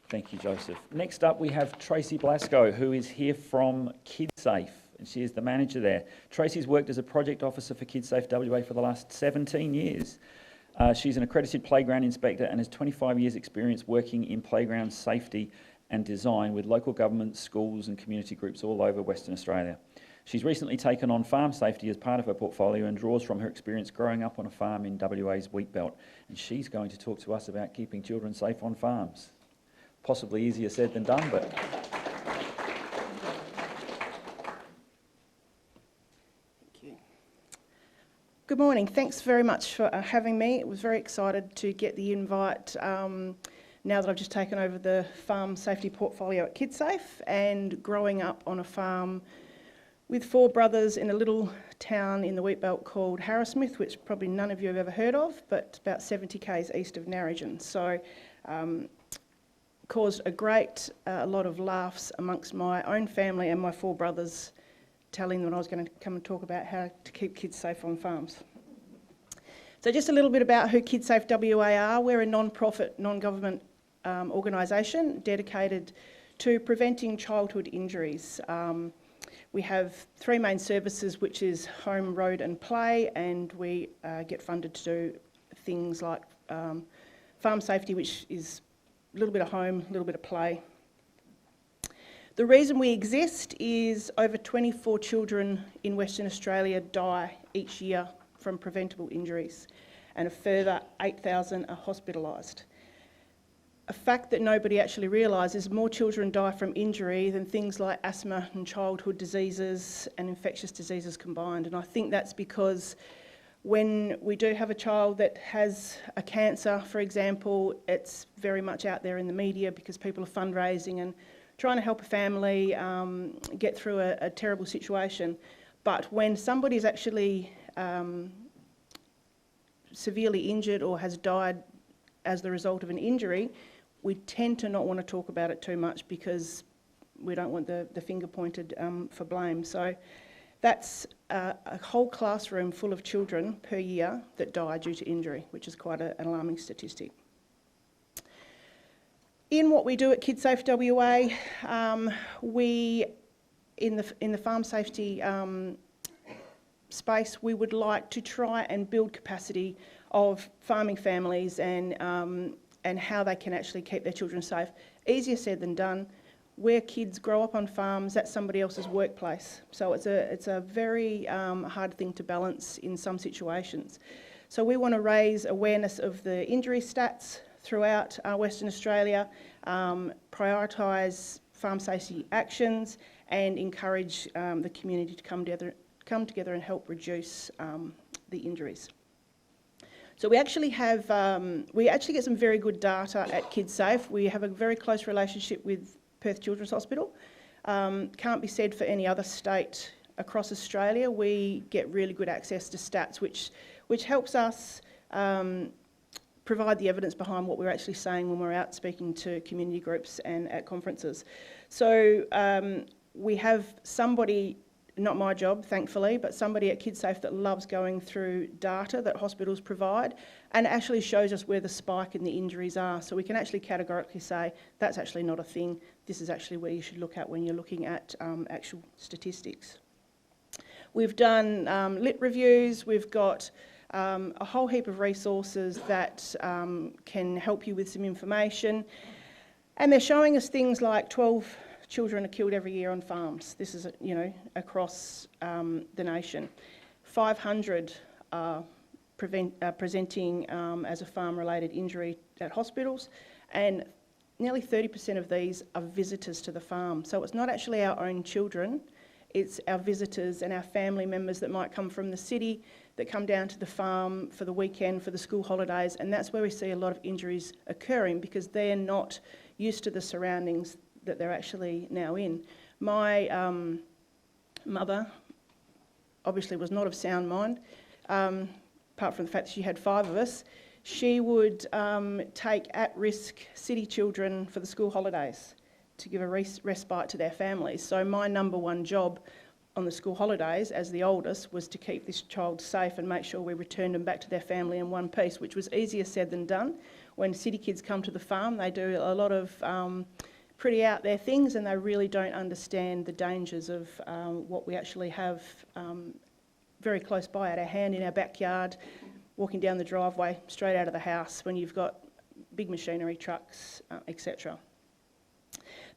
Thank you, Joseph. Next up, we have Tracy Blaszkow, who is here from Kidsafe, and she is the manager there. Tracy's worked as a project officer for Kidsafe WA for the last 17 years. She's an accredited playground inspector and has 25 years' experience working in playground safety and design with local governments, schools and community groups all over Western Australia. She's recently taken on farm safety as part of her portfolio and draws from her experience growing up on a farm in WA's wheat belt. And she's going to talk to us about keeping children safe on farms. Possibly easier said than done, but... Thank you. Good morning. Thanks very much for having me. I was very excited to get the invite now that I've just taken over the farm safety portfolio at Kidsafe, and growing up on a farm with 4 brothers in a little town in the wheat belt called Harrismith, which probably none of you have ever heard of, but about 70 k's east of Narrogin. So caused a great lot of laughs amongst my own family and my 4 brothers, telling them I was going to come and talk about how to keep kids safe on farms. So just a little bit about who Kidsafe WA are. We're a non-profit, non-government organisation dedicated to preventing childhood injuries. We have 3 main services, which is home, road and play, and we get funded to do things like farm safety, which is a little bit of home, a little bit of play. The reason we exist is over 24 children in Western Australia die each year from preventable injuries, and a further 8,000 are hospitalised. A fact that nobody actually realises, more children die from injury than things like asthma and childhood diseases and infectious diseases combined. And I think that's because when we do have a child that has a cancer, for example, it's very much out there in the media because people are fundraising and trying to help a family get through a terrible situation. But when somebody's actually severely injured or has died as the result of an injury, we tend to not want to talk about it too much because we don't want the finger pointed for blame. So that's a whole classroom full of children per year that die due to injury, which is quite an alarming statistic. In what we do at Kidsafe WA, we, in the farm safety space, we would like to try and build capacity of farming families and how they can actually keep their children safe. Easier said than done. Where kids grow up on farms, that's somebody else's workplace. So it's a very hard thing to balance in some situations. So we want to raise awareness of the injury stats throughout Western Australia, prioritise farm safety actions, and encourage the community to come together and help reduce the injuries. So we actually get some very good data at Kidsafe. We have a very close relationship with Perth Children's Hospital. Can't be said for any other state across Australia. We get really good access to stats, which helps us provide the evidence behind what we're actually saying when we're out speaking to community groups and at conferences. So we have somebody, not my job, thankfully, but somebody at Kidsafe that loves going through data that hospitals provide and actually shows us where the spike in the injuries are. So we can actually categorically say, that's actually not a thing. This is actually where you should look at when you're looking at actual statistics. We've done lit reviews. We've got a whole heap of resources that can help you with some information. And they're showing us things like 12 children are killed every year on farms. This is, across the nation. 500 are presenting as a farm-related injury at hospitals, and nearly 30% of these are visitors to the farm. So it's not actually our own children, it's our visitors and our family members that might come from the city that come down to the farm for the weekend, for the school holidays, and that's where we see a lot of injuries occurring because they're not used to the surroundings that they're actually now in. My mother obviously was not of sound mind, apart from the fact that she had 5 of us. She would take at-risk city children for the school holidays to give a respite to their families. So my number one job on the school holidays as the oldest was to keep this child safe and make sure we returned them back to their family in one piece, which was easier said than done. when city kids come to the farm, they do a lot of pretty out there things, and they really don't understand the dangers of what we actually have very close by at our hand in our backyard, walking down the driveway, straight out of the house when you've got big machinery, trucks, etc.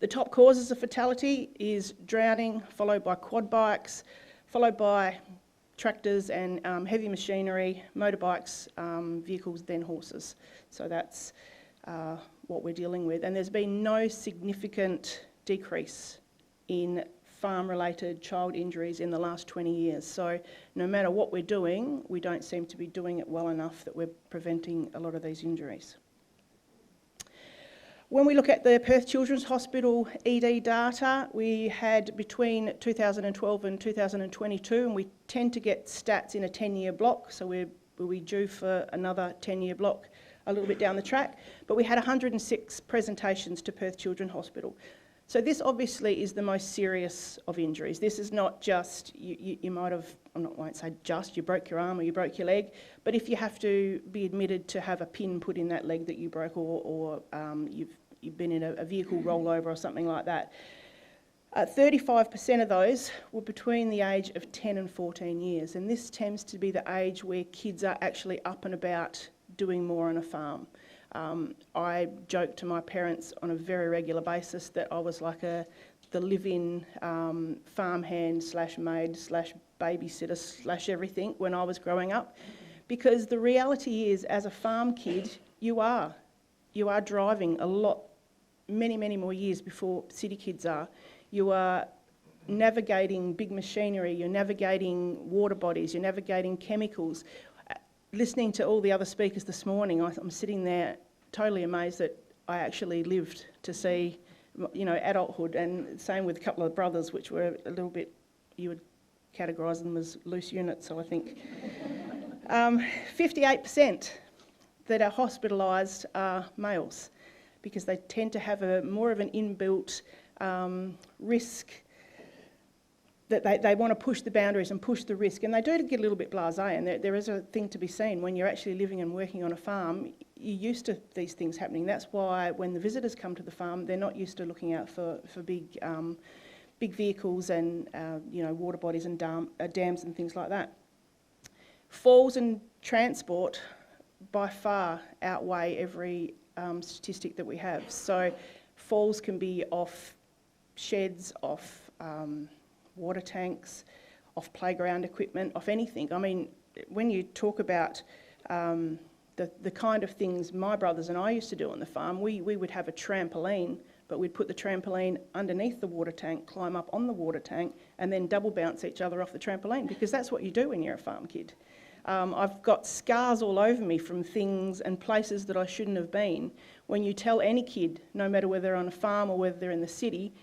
The top causes of fatality is drowning, followed by quad bikes, followed by tractors and heavy machinery, motorbikes, vehicles, then horses. So that's what we're dealing with. And there's been no significant decrease in farm-related child injuries in the last 20 years. So no matter what we're doing, we don't seem to be doing it well enough that we're preventing a lot of these injuries. When we look at the Perth Children's Hospital ED data, we had between 2012 and 2022, and we tend to get stats in a 10-year block, so we're due for another 10-year block a little bit down the track, but we had 106 presentations to Perth Children's Hospital. So this obviously is the most serious of injuries. This is not just, you might have, won't say just, you broke your arm or you broke your leg, but if you have to be admitted to have a pin put in that leg that you broke, or you've been in a vehicle rollover or something like that, 35% of those were between the age of 10 and 14 years, and this tends to be the age where kids are actually up and about doing more on a farm. I joke to my parents on a very regular basis that I was like the live-in farmhand slash maid slash babysitter slash everything when I was growing up, because the reality is, as a farm kid, you are driving a lot, many more years before city kids are. You are navigating big machinery, you're navigating water bodies, you're navigating chemicals. Listening to all the other speakers this morning, I'm sitting there totally amazed that I actually lived to see, adulthood, and same with a couple of brothers, which were a little bit, you would categorise them as loose units, so I think. 58% that are hospitalised are males, because they tend to have more of an inbuilt risk, that they want to push the boundaries and push the risk, and they do get a little bit blasé, and there is a thing to be seen. When you're actually living and working on a farm, you're used to these things happening. That's why when the visitors come to the farm, they're not used to looking out for big vehicles and water bodies and dams and things like that. Falls and transport by far outweigh every statistic that we have. So falls can be off sheds, off water tanks, off playground equipment, off anything. I mean, when you talk about the kind of things my brothers and I used to do on the farm, we would have a trampoline, but we'd put the trampoline underneath the water tank, climb up on the water tank, and then double bounce each other off the trampoline, because that's what you do when you're a farm kid. I've got scars all over me from things and places that I shouldn't have been. When you tell any kid, no matter whether they're on a farm or whether they're in the city,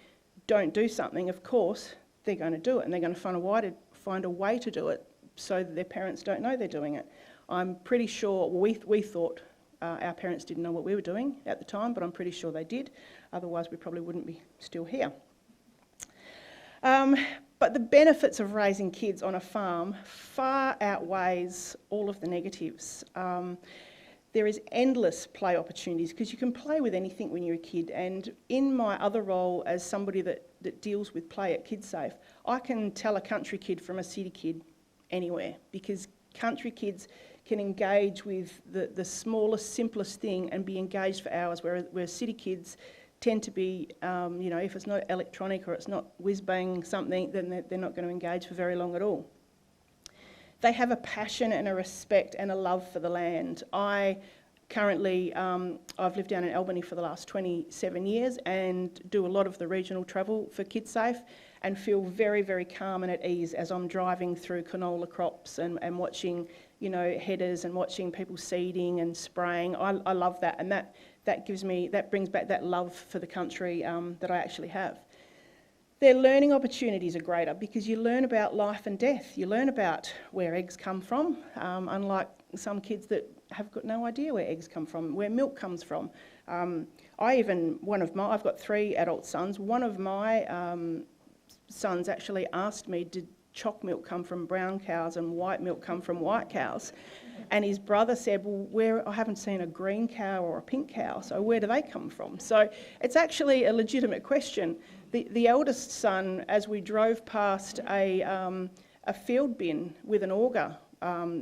don't do something, of course, they're going to do it, and they're going to find a way to do it so that their parents don't know they're doing it. I'm pretty sure, we thought our parents didn't know what we were doing at the time, but I'm pretty sure they did. Otherwise, we probably wouldn't be still here. But the benefits of raising kids on a farm far outweighs all of the negatives. There is endless play opportunities, because you can play with anything when you're a kid. And in my other role as somebody that deals with play at Kidsafe, I can tell a country kid from a city kid anywhere, because country kids can engage with the smallest, simplest thing and be engaged for hours, where city kids tend to be, if it's not electronic or it's not whiz-bang something, then they're not going to engage for very long at all. They have a passion and a respect and a love for the land. I currently, I've lived down in Albany for the last 27 years and do a lot of the regional travel for Kidsafe, and feel very, very calm and at ease as I'm driving through canola crops and watching, headers, and watching people seeding and spraying. I love that, and that brings back that love for the country that I actually have. Their learning opportunities are greater, because you learn about life and death. You learn about where eggs come from, unlike some kids that have got no idea where eggs come from, where milk comes from. I've got 3 adult sons. One of my sons actually asked me, did choc milk come from brown cows and white milk come from white cows? And his brother said, well, I haven't seen a green cow or a pink cow, so where do they come from? So it's actually a legitimate question. The eldest son, as we drove past a field bin with an auger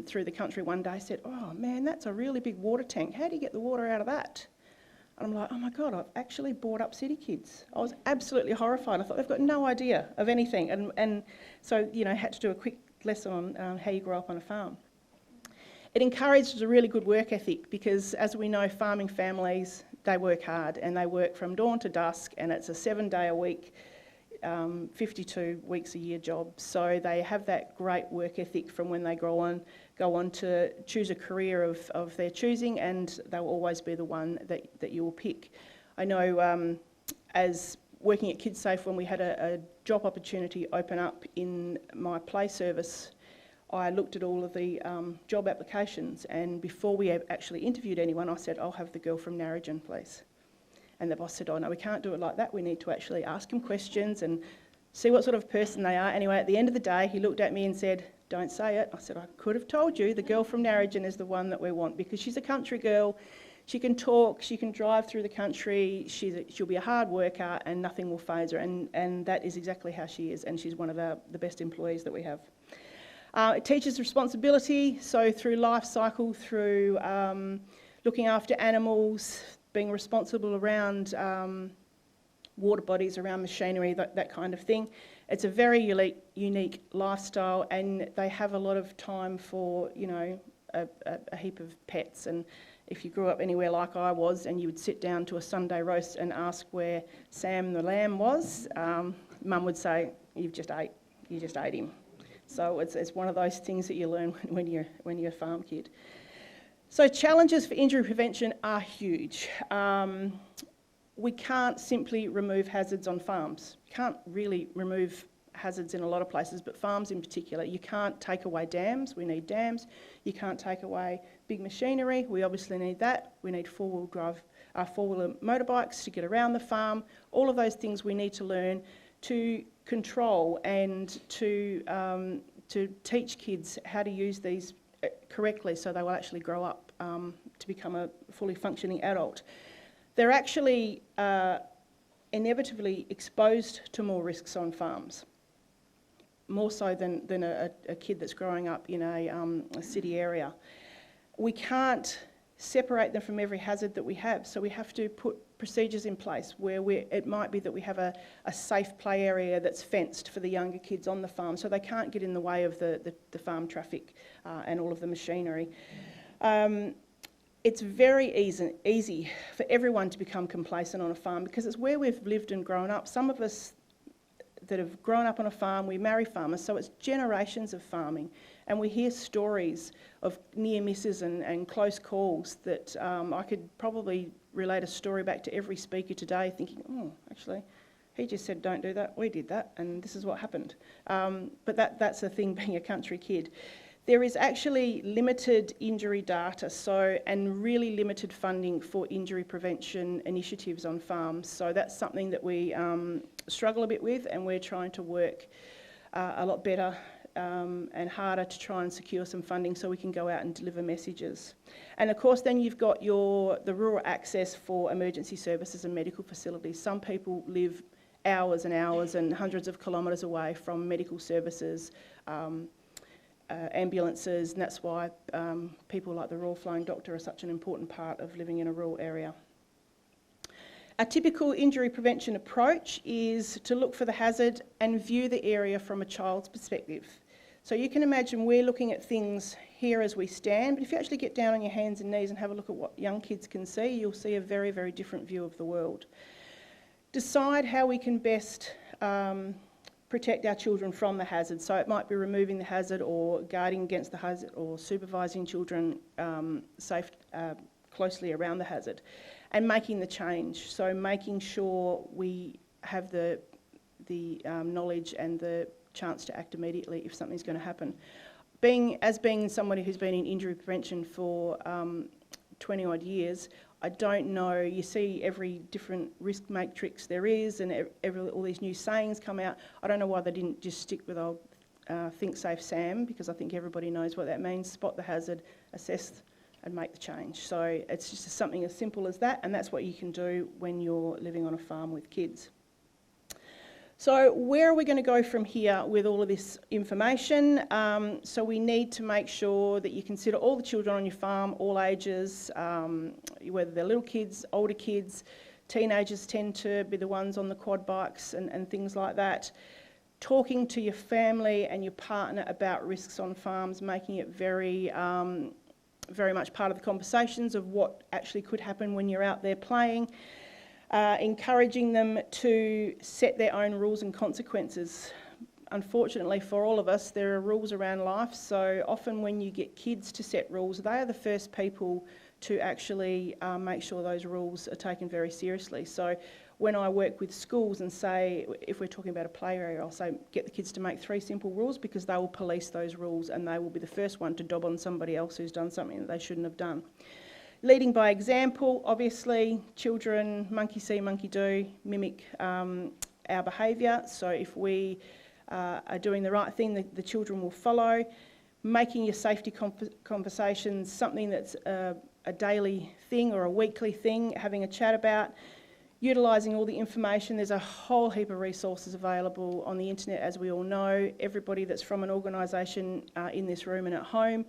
through the country one day, said, oh man, that's a really big water tank. How do you get the water out of that? And I'm like, oh my God, I've actually brought up city kids. I was absolutely horrified. I thought they've got no idea of anything. And so, had to do a quick lesson on how you grow up on a farm. It encourages a really good work ethic because, as we know, farming families, they work hard and they work from dawn to dusk, and it's a 7-day-a-week, 52 weeks a year job. So they have that great work ethic from when they go on to choose a career of their choosing, and they'll always be the one that you will pick. I know as working at Kidsafe, when we had a job opportunity open up in my play service, I looked at all of the job applications, and before we actually interviewed anyone, I said, I'll have the girl from Narrogin, please. And the boss said, oh no, we can't do it like that. We need to actually ask them questions and see what sort of person they are. Anyway, at the end of the day, he looked at me and said, don't say it. I said, I could have told you the girl from Narrogin is the one that we want because she's a country girl. She can talk, she can drive through the country, she'll be a hard worker and nothing will faze her. And that is exactly how she is, and she's one of the best employees that we have. It teaches responsibility, so through life cycle, through looking after animals, being responsible around water bodies, around machinery, that kind of thing. It's a very unique lifestyle, and they have a lot of time for, a heap of pets. And if you grew up anywhere like I was, and you would sit down to a Sunday roast and ask where Sam the lamb was, Mum would say, you just ate him. So it's one of those things that you learn when you're a farm kid. So challenges for injury prevention are huge. We can't simply remove hazards on farms. You can't really remove hazards in a lot of places, but farms in particular. You can't take away dams. We need dams. You can't take away big machinery. We obviously need that. We need four-wheeler motorbikes to get around the farm. All of those things we need to learn to control and to teach kids how to use these correctly so they will actually grow up to become a fully functioning adult. They're actually inevitably exposed to more risks on farms, more so than a kid that's growing up in a city area. We can't separate them from every hazard that we have, so we have to put procedures in place where it might be that we have a safe play area that's fenced for the younger kids on the farm so they can't get in the way of the farm traffic and all of the machinery. It's very easy for everyone to become complacent on a farm because it's where we've lived and grown up. Some of us that have grown up on a farm, we marry farmers, so it's generations of farming. And we hear stories of near misses and close calls that I could probably relate a story back to every speaker today thinking, oh, actually, he just said don't do that, we did that, and this is what happened. But that's the thing being a country kid. There is actually limited injury data and really limited funding for injury prevention initiatives on farms. So that's something that we struggle a bit with, and we're trying to work a lot better and harder to try and secure some funding so we can go out and deliver messages. And of course then you've got the rural access for emergency services and medical facilities. Some people live hours and hours and hundreds of kilometres away from medical services, ambulances, and that's why people like the rural flying doctor are such an important part of living in a rural area. A typical injury prevention approach is to look for the hazard and view the area from a child's perspective. So you can imagine we're looking at things here as we stand, but if you actually get down on your hands and knees and have a look at what young kids can see, you'll see a very, very different view of the world. Decide how we can best protect our children from the hazard. So it might be removing the hazard or guarding against the hazard or supervising children closely around the hazard and making the change. So making sure we have the knowledge and the chance to act immediately if something's going to happen. Being somebody who's been in injury prevention for 20 odd years, I don't know, you see every different risk matrix there is and all these new sayings come out. I don't know why they didn't just stick with old Think Safe Sam, because I think everybody knows what that means. Spot the hazard, assess and make the change. So it's just something as simple as that, and that's what you can do when you're living on a farm with kids. So where are we going to go from here with all of this information? So we need to make sure that you consider all the children on your farm, all ages, whether they're little kids, older kids. Teenagers tend to be the ones on the quad bikes and things like that. Talking to your family and your partner about risks on farms, making it very much part of the conversations of what actually could happen when you're out there playing. Encouraging them to set their own rules and consequences. Unfortunately for all of us, there are rules around life, so often when you get kids to set rules, they are the first people to actually make sure those rules are taken very seriously. So when I work with schools and say, if we're talking about a play area, I'll say, get the kids to make 3 simple rules, because they will police those rules and they will be the first one to dob on somebody else who's done something that they shouldn't have done. Leading by example, obviously, children, monkey see, monkey do, mimic our behaviour. So if we are doing the right thing, the children will follow. Making your safety conversations something that's a daily thing or a weekly thing, having a chat about. Utilising all the information. There's a whole heap of resources available on the internet, as we all know. Everybody that's from an organisation in this room and at home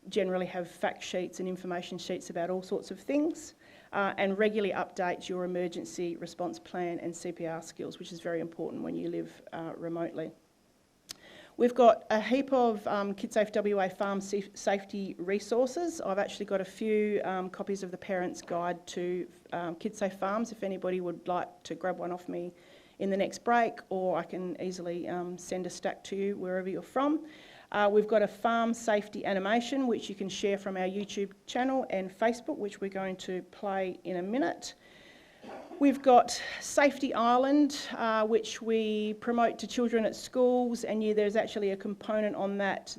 generally have fact sheets and information sheets about all sorts of things, and regularly update your emergency response plan and CPR skills, which is very important when you live remotely. We've got a heap of Kidsafe WA farm safety resources. I've actually got a few copies of the Parents' Guide to Kidsafe Farms, if anybody would like to grab one off me in the next break, or I can easily send a stack to you wherever you're from. We've got a farm safety animation which you can share from our YouTube channel and Facebook, which we're going to play in a minute. We've got Safety Island, which we promote to children at schools, and there's actually a component on that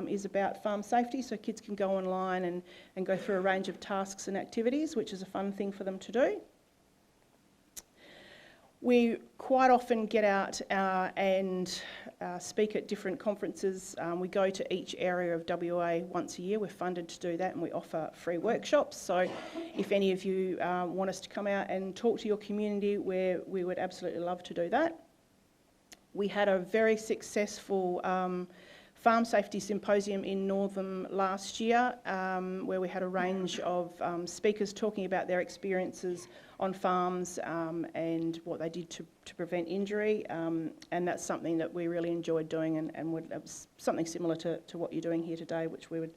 is about farm safety, so kids can go online and go through a range of tasks and activities, which is a fun thing for them to do. We quite often get out and speak at different conferences. We go to each area of WA once a year. We're funded to do that, and we offer free workshops. So if any of you want us to come out and talk to your community, we would absolutely love to do that. We had a very successful farm safety symposium in Northam last year, where we had a range of speakers talking about their experiences on farms and what they did to prevent injury, and that's something that we really enjoyed doing, and would something similar to what you're doing here today, which we would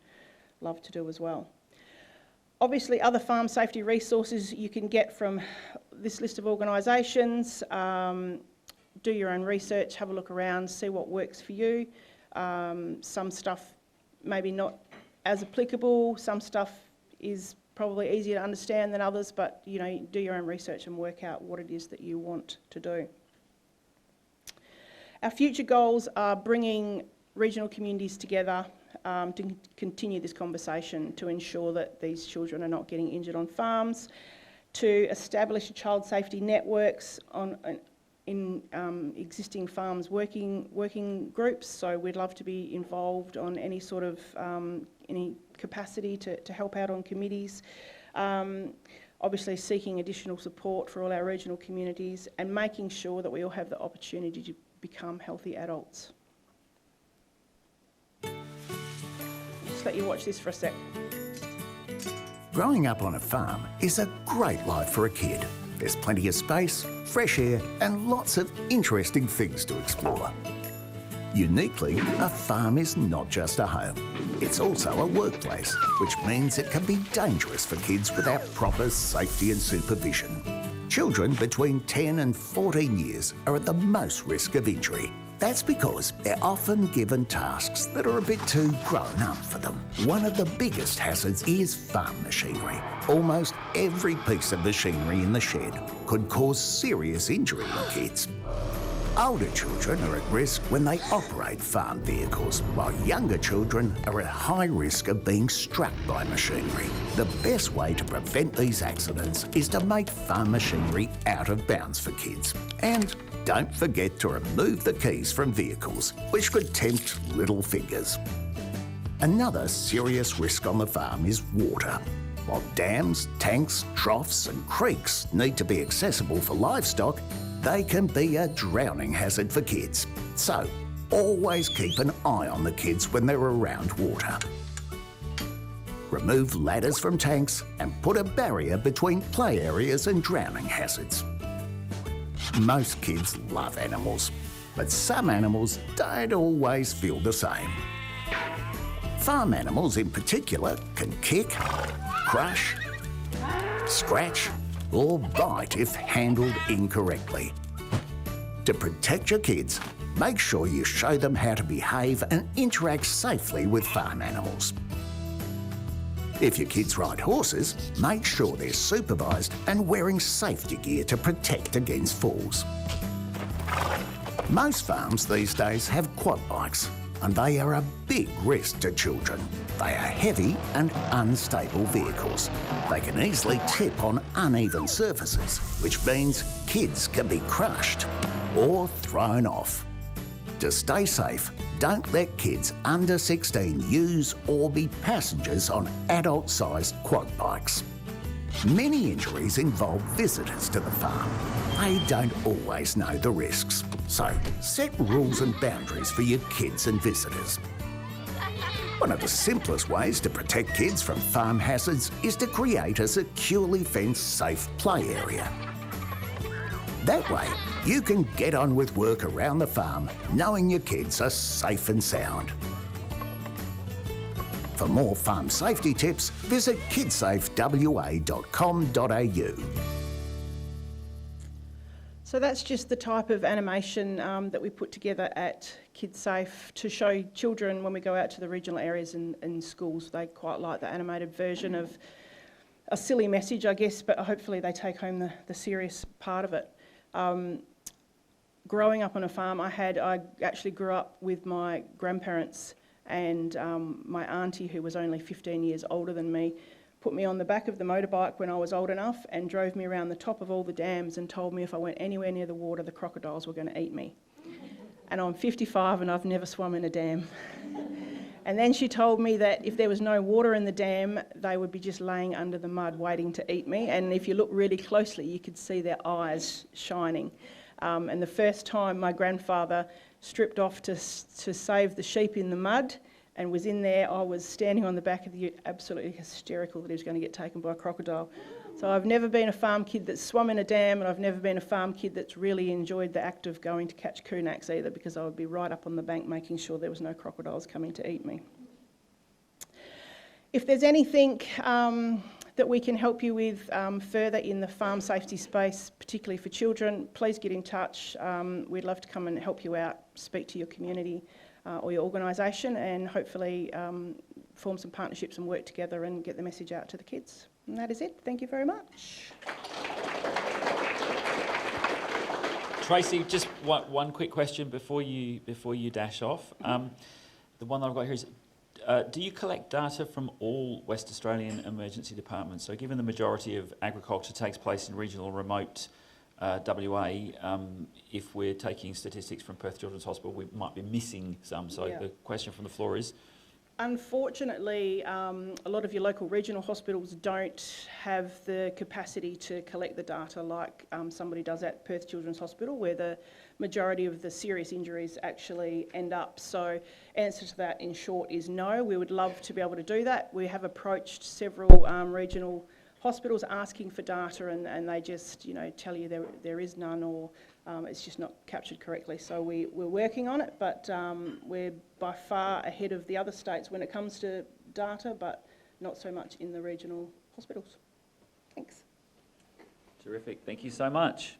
love to do as well. Obviously, other farm safety resources you can get from this list of organisations. Do your own research, have a look around, see what works for you. Some stuff maybe not as applicable, some stuff is probably easier to understand than others, but do your own research and work out what it is that you want to do. Our future goals are bringing regional communities together to continue this conversation, to ensure that these children are not getting injured on farms, to establish child safety networks in existing farms working groups. So we'd love to be involved on any sort of any capacity to help out on committees. Obviously seeking additional support for all our regional communities, and making sure that we all have the opportunity to become healthy adults. Just let you watch this for a sec. Growing up on a farm is a great life for a kid. There's plenty of space, fresh air, and lots of interesting things to explore. Uniquely, a farm is not just a home. It's also a workplace, which means it can be dangerous for kids without proper safety and supervision. Children between 10 and 14 years are at the most risk of injury. That's because they're often given tasks that are a bit too grown up for them. One of the biggest hazards is farm machinery. Almost every piece of machinery in the shed could cause serious injury to kids. Older children are at risk when they operate farm vehicles, while younger children are at high risk of being struck by machinery. The best way to prevent these accidents is to make farm machinery out of bounds for kids. And don't forget to remove the keys from vehicles, which could tempt little fingers. Another serious risk on the farm is water. While dams, tanks, troughs and creeks need to be accessible for livestock, they can be a drowning hazard for kids. So, always keep an eye on the kids when they're around water. Remove ladders from tanks and put a barrier between play areas and drowning hazards. Most kids love animals, but some animals don't always feel the same. Farm animals in particular can kick, crush, scratch or bite if handled incorrectly. To protect your kids, make sure you show them how to behave and interact safely with farm animals. If your kids ride horses, make sure they're supervised and wearing safety gear to protect against falls. Most farms these days have quad bikes, and they are a big risk to children. They are heavy and unstable vehicles. They can easily tip on uneven surfaces, which means kids can be crushed or thrown off. To stay safe, don't let kids under 16 use or be passengers on adult-sized quad bikes. Many injuries involve visitors to the farm. They don't always know the risks, so set rules and boundaries for your kids and visitors. One of the simplest ways to protect kids from farm hazards is to create a securely fenced safe play area. That way, you can get on with work around the farm knowing your kids are safe and sound. For more farm safety tips, visit kidsafewa.com.au. So that's just the type of animation that we put together at Kidsafe to show children when we go out to the regional areas in schools. They quite like the animated version of a silly message, I guess, but hopefully they take home the serious part of it. Growing up on a farm, I actually grew up with my grandparents, and my auntie, who was only 15 years older than me, put me on the back of the motorbike when I was old enough and drove me around the top of all the dams and told me if I went anywhere near the water, the crocodiles were going to eat me. And I'm 55 and I've never swum in a dam. And then she told me that if there was no water in the dam, they would be just laying under the mud waiting to eat me. And if you look really closely, you could see their eyes shining. And the first time my grandfather stripped off to save the sheep in the mud and was in there, I was standing on the back of the ute, absolutely hysterical that he was going to get taken by a crocodile. So I've never been a farm kid that's swum in a dam, and I've never been a farm kid that's really enjoyed the act of going to catch kunaks either, because I would be right up on the bank making sure there was no crocodiles coming to eat me. If there's anything that we can help you with further in the farm safety space, particularly for children, please get in touch. We'd love to come and help you out, speak to your community or your organisation, and hopefully form some partnerships and work together and get the message out to the kids. And that is it. Thank you very much. Tracy, just one quick question before you dash off. The one that I've got here is, do you collect data from all West Australian emergency departments? So given the majority of agriculture takes place in regional remote WA, if we're taking statistics from Perth Children's Hospital, we might be missing some. So the question from the floor is? Unfortunately, a lot of your local regional hospitals don't have the capacity to collect the data like somebody does at Perth Children's Hospital, where the majority of the serious injuries actually end up. So answer to that in short is no. We would love to be able to do that. We have approached several regional hospitals asking for data, and they just tell you there is none, or it's just not captured correctly. So we're working on it, but we're by far ahead of the other states when it comes to data, but not so much in the regional hospitals. Thanks. Terrific. Thank you so much.